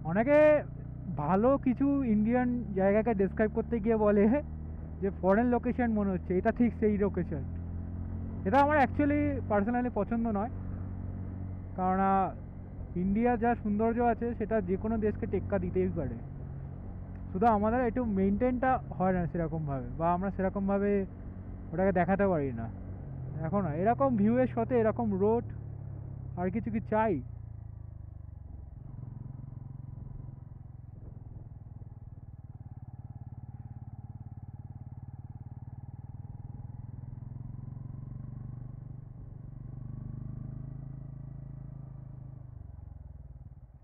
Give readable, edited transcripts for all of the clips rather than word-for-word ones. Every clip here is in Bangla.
অনেকে ভালো কিছু ইন্ডিয়ান জায়গাকে ডেসক্রাইব করতে গিয়ে বলে যে ফরেন লোকেশন মনে হচ্ছে, এটা ঠিক সেই লোকেশন। এটা আমার অ্যাকচুয়ালি পার্সোনালি পছন্দ নয়, কারণ ইন্ডিয়া যা সৌন্দর্য আছে সেটা যে কোনো দেশকে টেক্কা দিতেই পারে। শুধু আমাদের একটু মেনটেনটা হয় না সেরকমভাবে, বা আমরা সেরকমভাবে ওটাকে দেখাতে পারি না। দেখো না, এরকম ভিউয়ের সাথে এরকম রোড, আর কিছু কি চাই?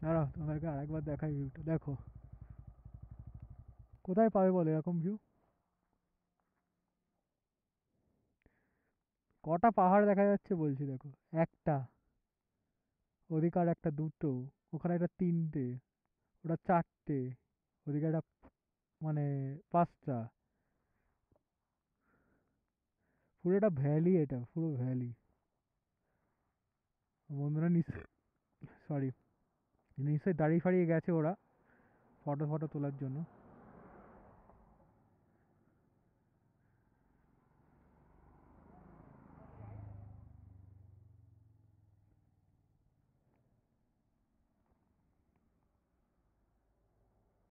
দাঁড়াও তোমাদেরকে আরেকবার দেখাই ভিউটা, দেখো। কোথায় পাবে বলো এরকম ভিউ? কটা পাহাড় দেখা যাচ্ছে বলছি, দেখো। একটা, ওদিকে আর একটা, দুটো, ওখানে একটা তিনটে, ওটা চারটে, ওদিকে একটা, মানে পাঁচটা। পুরো একটা ভ্যালি, এটা পুরো ভ্যালি। বন্ধুরা নিশ্চয়, সরি, নিশ্চয়ই দাঁড়িয়ে ফাড়িয়ে গেছে ওরা ফটো ফটো তোলার জন্য।